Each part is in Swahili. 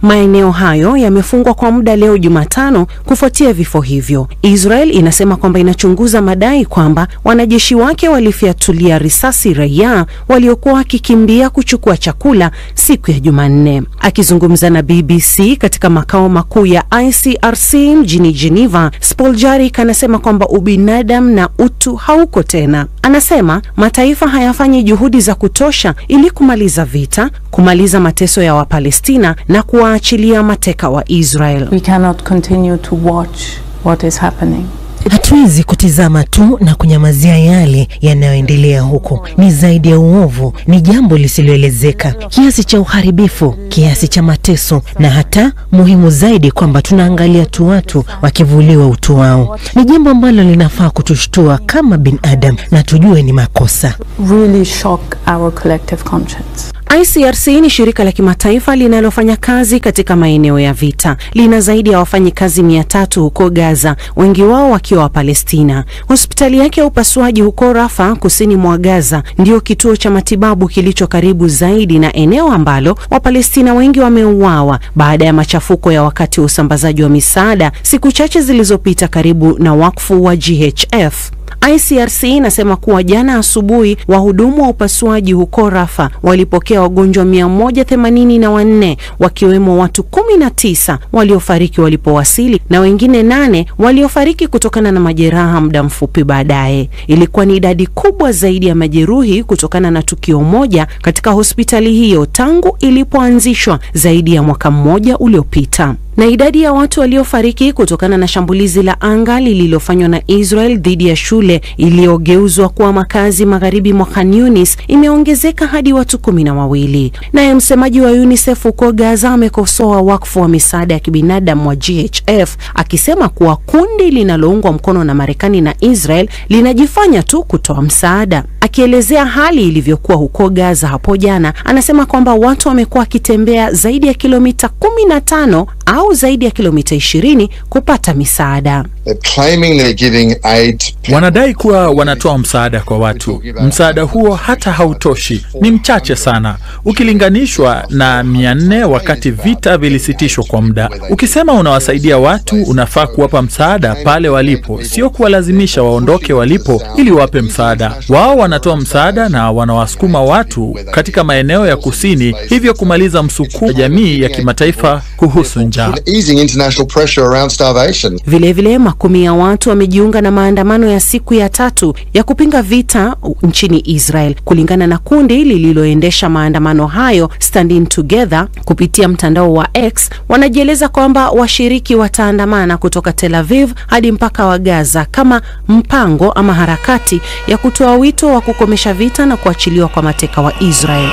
Maeneo hayo yamefungwa kwa muda leo Jumatano kufuatia vifo hivyo. Israel inasema kwamba inachunguza madai kwamba wanajeshi wake walifyatulia risasi raia waliokuwa wakikimbia kuchukua chakula siku ya Jumanne. Akizungumza na BBC katika makao makuu ya ICRC mjini Geneva, Spoljaric anasema kwamba ubinadamu na utu hauko tena. Anasema mataifa hayafanyi juhudi za kutosha ili kumaliza vita, kumaliza mateso ya Wapalestina na kuwaachilia mateka wa Israel. We cannot continue to watch what is happening. Hatuwezi kutizama tu na kunyamazia yale yanayoendelea huko. Ni zaidi ya uovu, ni jambo lisiloelezeka, kiasi cha uharibifu, kiasi cha mateso, na hata muhimu zaidi kwamba tunaangalia tu watu wakivuliwa utu wao. Ni jambo ambalo linafaa kutushtua kama binadamu na tujue ni makosa. Really shock our collective conscience. ICRC ni shirika la kimataifa linalofanya kazi katika maeneo ya vita. Lina zaidi ya wafanyikazi 300 huko Gaza, wengi wao wakiwa wa Palestina. Hospitali yake ya upasuaji huko Rafah, kusini mwa Gaza, ndio kituo cha matibabu kilicho karibu zaidi na eneo ambalo Wapalestina wengi wameuawa baada ya machafuko ya wakati wa usambazaji wa misaada siku chache zilizopita karibu na wakfu wa GHF. ICRC inasema kuwa jana asubuhi wahudumu wa upasuaji huko Rafah walipokea wagonjwa 184, wakiwemo watu 19 waliofariki walipowasili na wengine 8 waliofariki kutokana na majeraha muda mfupi baadaye. Ilikuwa ni idadi kubwa zaidi ya majeruhi kutokana na tukio moja katika hospitali hiyo tangu ilipoanzishwa zaidi ya mwaka mmoja uliopita. Na idadi ya watu waliofariki kutokana na shambulizi la anga lililofanywa na Israel dhidi ya shule iliyogeuzwa kuwa makazi magharibi mwa Khan Yunis imeongezeka hadi watu 12. Naye msemaji wa UNICEF huko Gaza amekosoa wakfu wa misaada ya kibinadamu wa GHF akisema kuwa kundi linaloungwa mkono na Marekani na Israel linajifanya tu kutoa msaada. Akielezea hali ilivyokuwa huko Gaza hapo jana, anasema kwamba watu wamekuwa kitembea zaidi ya kilomita 15 au zaidi ya kilomita 20 kupata misaada. Wanadai kuwa wanatoa msaada kwa watu. Msaada huo hata hautoshi. Ni mchache sana ukilinganishwa na 400 wakati vita vilisitishwa kwa muda. Ukisema unawasaidia watu, unafaa kuwapa msaada pale walipo, sio kuwalazimisha waondoke walipo ili wape msaada. Wao wanatoa msaada na wanawasukuma watu katika maeneo ya kusini, hivyo kumaliza msukumo wa jamii ya kimataifa kuhusu njaa. Vilevile makumi ya watu wamejiunga na maandamano ya siku ya 3 ya kupinga vita nchini Israel. Kulingana na kundi lililoendesha maandamano hayo, Standing Together, kupitia mtandao wa X, wanajieleza kwamba washiriki wataandamana kutoka Tel Aviv hadi mpaka wa Gaza kama mpango ama harakati ya kutoa wito wa kukomesha vita na kuachiliwa kwa mateka wa Israel.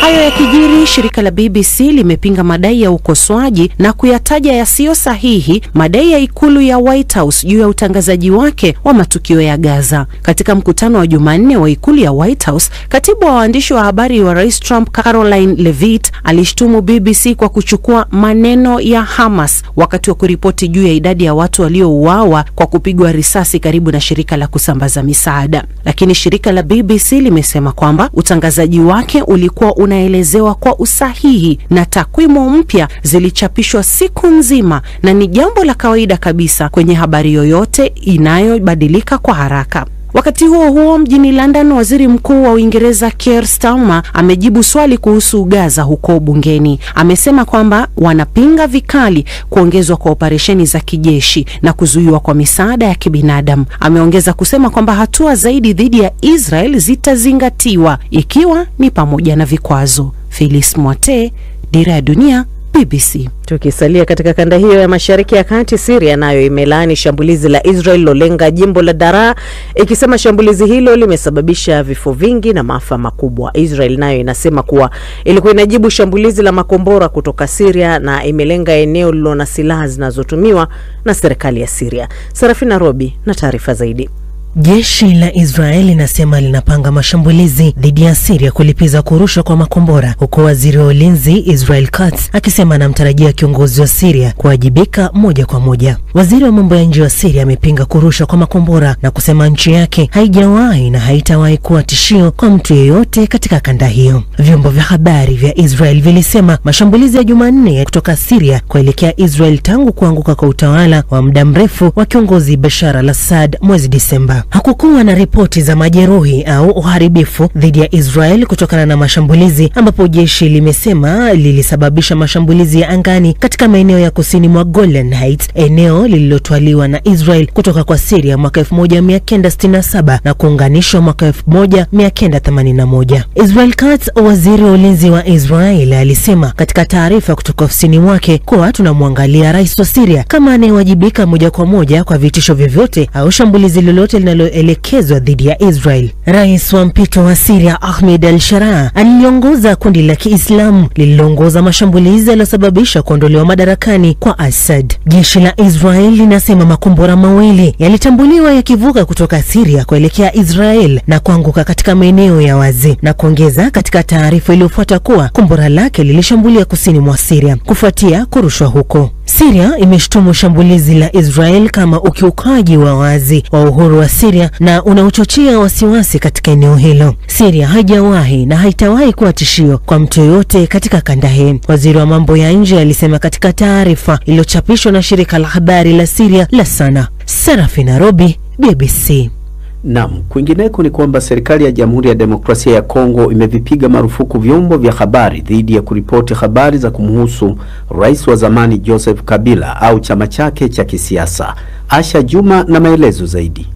Hayo yakijiri, shirika la BBC limepinga madai ya ukosoaji na kuyataja yasiyo sahihi madai ya ikulu ya White House juu ya utangazaji wake wa matukio ya Gaza. Katika mkutano wa Jumanne wa ikulu ya White House, katibu wa waandishi wa habari wa Rais Trump, Caroline Levitt, alishtumu BBC kwa kuchukua maneno ya Hamas wakati wa kuripoti juu ya idadi ya watu waliouawa kwa kupigwa risasi karibu na shirika la kusambaza misaada. Lakini shirika la BBC limesema kwamba utangazaji wake ulikuwa unaelezewa kwa usahihi na takwimu mpya zilichapishwa siku nzima, na ni jambo la kawaida kabisa kwenye habari yoyote inayobadilika kwa haraka. Wakati huo huo, mjini London, waziri mkuu wa Uingereza Keir Starmer amejibu swali kuhusu Gaza huko bungeni. Amesema kwamba wanapinga vikali kuongezwa kwa operesheni za kijeshi na kuzuiwa kwa misaada ya kibinadamu. Ameongeza kusema kwamba hatua zaidi dhidi ya Israel zitazingatiwa, ikiwa ni pamoja na vikwazo. Phyllis Mwate, Dira ya Dunia, BBC. Tukisalia katika kanda hiyo ya Mashariki ya Kati, Syria nayo imelaani shambulizi la Israel lolenga jimbo la Daraa, ikisema shambulizi hilo limesababisha vifo vingi na maafa makubwa. Israel nayo inasema kuwa ilikuwa inajibu shambulizi la makombora kutoka Syria na imelenga eneo lilo na silaha zinazotumiwa na serikali ya Syria. Sarafina Robi na taarifa zaidi. Jeshi la Israeli linasema linapanga mashambulizi dhidi ya Syria kulipiza kurushwa kwa makombora, huku waziri wa ulinzi Israel Katz akisema anamtarajia kiongozi wa Syria kuwajibika moja kwa moja. Waziri wa mambo ya nje wa Syria amepinga kurushwa kwa makombora na kusema nchi yake haijawahi na haitawahi kuwa tishio kwa mtu yeyote katika kanda hiyo. Vyombo vya habari vya Israel vilisema mashambulizi ya Jumanne kutoka Syria kuelekea Israel tangu kuanguka kwa utawala wa muda mrefu wa kiongozi Bashar al-Assad mwezi Disemba. Hakukuwa na ripoti za majeruhi au uharibifu dhidi ya Israel kutokana na mashambulizi, ambapo jeshi limesema lilisababisha mashambulizi ya angani katika maeneo ya kusini mwa Golan Heights, eneo lililotwaliwa na Israel kutoka kwa Syria mwaka 1967 na kuunganishwa mwaka 1981. Israel Katz, waziri wa ulinzi wa Israel, alisema katika taarifa kutoka ofisini mwake kuwa tunamwangalia rais wa Syria kama anayewajibika moja kwa moja kwa vitisho vyovyote au shambulizi lolote linaloelekezwa dhidi ya Israel. Rais wa mpito wa Syria Ahmed al-Sharaa aliongoza kundi la Kiislamu lililoongoza mashambulizi yaliyosababisha kuondolewa madarakani kwa Assad. Jeshi la Israel linasema makombora mawili yalitambuliwa yakivuka kutoka Syria kuelekea Israel na kuanguka katika maeneo ya wazi, na kuongeza katika taarifa iliyofuata kuwa kombora lake lilishambulia kusini mwa Syria kufuatia kurushwa huko. Syria imeshtumu shambulizi la Israel kama ukiukaji wa wazi wa uhuru wa Syria na unaochochea wasiwasi katika eneo hilo. Syria haijawahi na haitawahi kuwa tishio kwa mtu yoyote katika kanda hii, waziri wa mambo ya nje alisema katika taarifa iliyochapishwa na shirika la habari la Syria la Sana. Serafina Robi, BBC. Naam, kwingineko ni kwamba serikali ya Jamhuri ya Demokrasia ya Kongo imevipiga marufuku vyombo vya habari dhidi ya kuripoti habari za kumhusu rais wa zamani Joseph Kabila au chama chake cha kisiasa. Asha Juma na maelezo zaidi.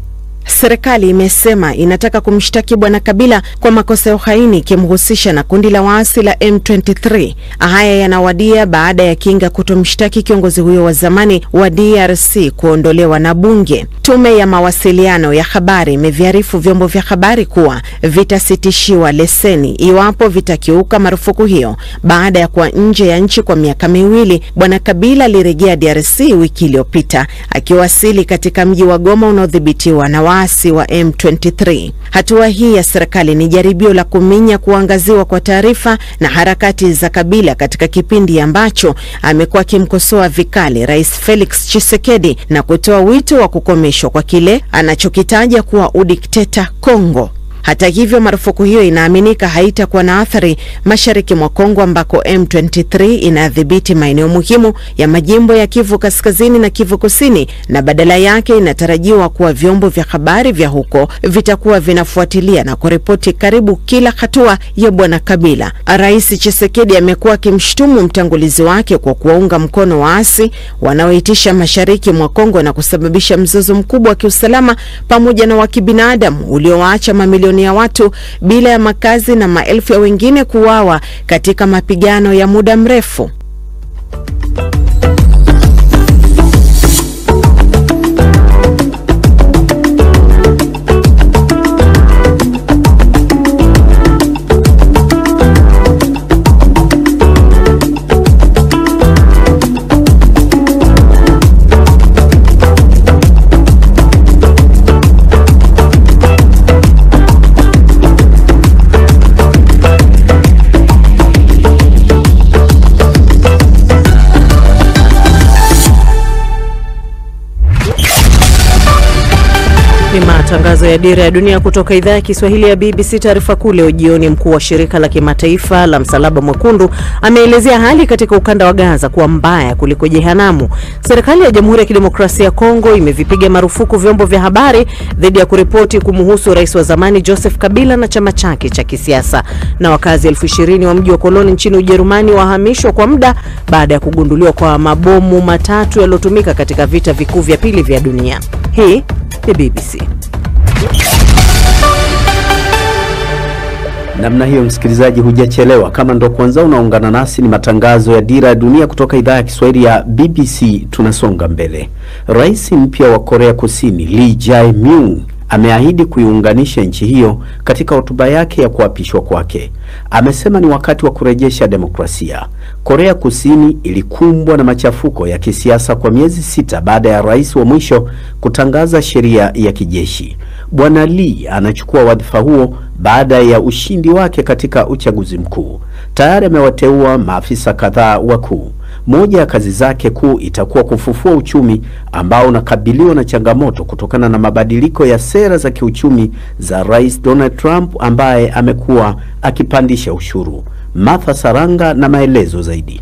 Serikali imesema inataka kumshtaki bwana Kabila kwa makosa ya uhaini kimhusisha na kundi la waasi la M23. Haya yanawadia baada ya kinga kutomshtaki kiongozi huyo wa zamani wa DRC kuondolewa na bunge. Tume ya mawasiliano ya habari imeviarifu vyombo vya habari kuwa vitasitishiwa leseni iwapo vitakiuka marufuku hiyo. Baada ya kuwa nje ya nchi kwa miaka miwili, bwana Kabila alirejea DRC wiki iliyopita akiwasili katika mji wa Goma unaodhibitiwa na waasi wa M23. Hatua hii ya serikali ni jaribio la kuminya kuangaziwa kwa taarifa na harakati za Kabila katika kipindi ambacho amekuwa akimkosoa vikali Rais Felix Tshisekedi na kutoa wito wa kukomeshwa kwa kile anachokitaja kuwa udikteta Kongo. Hata hivyo, marufuku hiyo inaaminika haitakuwa na athari mashariki mwa Kongo ambako M23 inadhibiti maeneo muhimu ya majimbo ya Kivu Kaskazini na Kivu Kusini, na badala yake inatarajiwa kuwa vyombo vya habari vya huko vitakuwa vinafuatilia na kuripoti karibu kila hatua ya bwana Kabila. Rais Tshisekedi amekuwa akimshtumu mtangulizi wake kwa kuwaunga mkono waasi wanaoitisha mashariki mwa Kongo na kusababisha mzozo mkubwa wa kiusalama pamoja na wa kibinadamu uliowaacha mamilioni ya watu bila ya makazi na maelfu ya wengine kuuawa katika mapigano ya muda mrefu. Matangazo ya Dira ya Dunia kutoka idhaa ya Kiswahili ya BBC. Taarifa kuu leo jioni, mkuu wa shirika la kimataifa la Msalaba Mwekundu ameelezea hali katika ukanda wa Gaza kuwa mbaya kuliko jehanamu. Serikali ya Jamhuri ya Kidemokrasia ya Kongo imevipiga marufuku vyombo vya habari dhidi ya kuripoti kumhusu rais wa zamani Joseph Kabila na chama chake cha kisiasa. Na wakazi 20,000 wa mji wa Koloni nchini Ujerumani wahamishwa kwa muda baada ya kugunduliwa kwa mabomu matatu yaliyotumika katika vita vikuu vya pili vya dunia. Hii ni BBC. Namna hiyo, msikilizaji, hujachelewa. Kama ndo kwanza unaungana nasi, ni matangazo ya Dira ya Dunia kutoka idhaa ya Kiswahili ya BBC. Tunasonga mbele. Rais mpya wa Korea Kusini Lee Jae-myung ameahidi kuiunganisha nchi hiyo katika hotuba yake ya kuapishwa kwake. Amesema ni wakati wa kurejesha demokrasia. Korea Kusini ilikumbwa na machafuko ya kisiasa kwa miezi 6 baada ya rais wa mwisho kutangaza sheria ya kijeshi. Bwana Lee anachukua wadhifa huo baada ya ushindi wake katika uchaguzi mkuu. Tayari amewateua maafisa kadhaa wakuu. Moja ya kazi zake kuu itakuwa kufufua uchumi ambao unakabiliwa na changamoto kutokana na mabadiliko ya sera za kiuchumi za Rais Donald Trump ambaye amekuwa akipandisha ushuru. Martha Saranga na maelezo zaidi.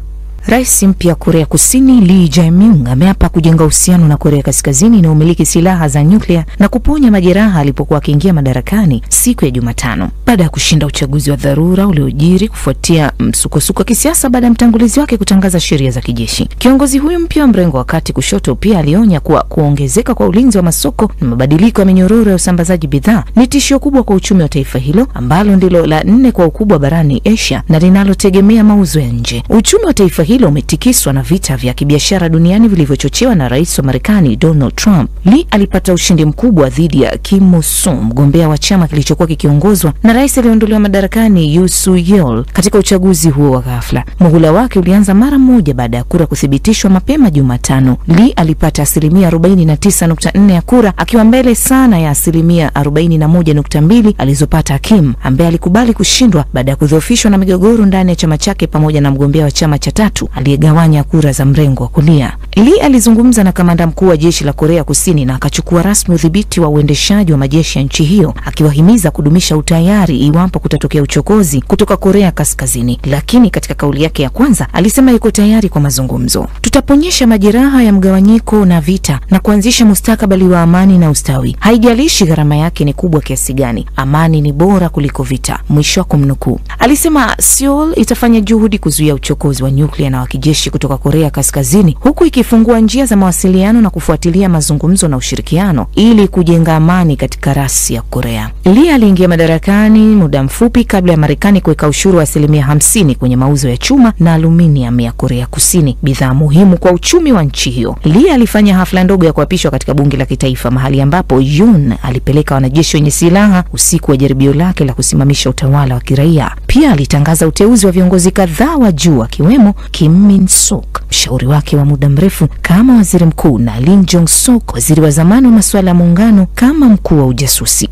Rais mpya Korea Kusini Lee Jae-myung ameapa kujenga uhusiano na Korea Kaskazini na umiliki silaha za nyuklia na kuponya majeraha alipokuwa akiingia madarakani siku ya Jumatano baada ya kushinda uchaguzi wa dharura uliojiri kufuatia msukosuko wa kisiasa baada ya mtangulizi wake kutangaza sheria za kijeshi. Kiongozi huyu mpya wa mrengo wa kati kushoto pia alionya kuwa kuongezeka kwa ulinzi wa masoko na mabadiliko ya minyororo ya usambazaji bidhaa ni tishio kubwa kwa uchumi wa taifa hilo ambalo ndilo la 4 kwa ukubwa barani Asia na linalotegemea mauzo ya nje. Uchumi wa taifa hilo umetikiswa na vita vya kibiashara duniani vilivyochochewa na rais wa Marekani Donald Trump. Lee alipata ushindi mkubwa dhidi ya Kim Moo-soo, mgombea wa chama kilichokuwa kikiongozwa na rais aliyeondolewa madarakani Yoon Suk-yeol katika uchaguzi huo wa ghafla. Muhula wake ulianza mara moja baada ya kura kuthibitishwa mapema Jumatano. Lee alipata 49.4% ya kura akiwa mbele sana ya 41.2% alizopata Kim, ambaye alikubali kushindwa baada ya kudhoofishwa na migogoro ndani ya chama chake pamoja na mgombea wa chama cha tatu aliyegawanya kura za mrengo wa kulia. Lee alizungumza na kamanda mkuu wa jeshi la Korea Kusini na akachukua rasmi udhibiti wa uendeshaji wa majeshi ya nchi hiyo, akiwahimiza kudumisha utayari iwapo kutatokea uchokozi kutoka Korea Kaskazini. Lakini katika kauli yake ya kwanza alisema yuko tayari kwa mazungumzo. Tutaponyesha majeraha ya mgawanyiko na vita na kuanzisha mustakabali wa amani na ustawi. Haijalishi gharama yake ni kubwa kiasi gani. Amani ni bora kuliko vita. Mwisho wa kumnukuu. Alisema Seoul itafanya juhudi kuzuia uchokozi wa nyuklia na wa kijeshi kutoka Korea Kaskazini, huku ikifungua njia za mawasiliano na kufuatilia mazungumzo na ushirikiano ili kujenga amani katika rasi ya Korea. Lee aliingia madarakani muda mfupi kabla ya Marekani kuweka ushuru wa 50% kwenye mauzo ya chuma na aluminium ya Korea Kusini, bidhaa muhimu kwa uchumi wa nchi hiyo. Lee alifanya hafla ndogo ya kuapishwa katika bunge la kitaifa, mahali ambapo Yoon alipeleka wanajeshi wenye silaha usiku wa jaribio lake la kusimamisha utawala wa kiraia. Pia alitangaza uteuzi wa viongozi kadhaa wa juu akiwemo Kim Min-sok, mshauri wake wa muda mrefu kama waziri mkuu, na Lee Jong-suk, waziri wa zamani wa masuala ya muungano, kama mkuu wa ujasusi.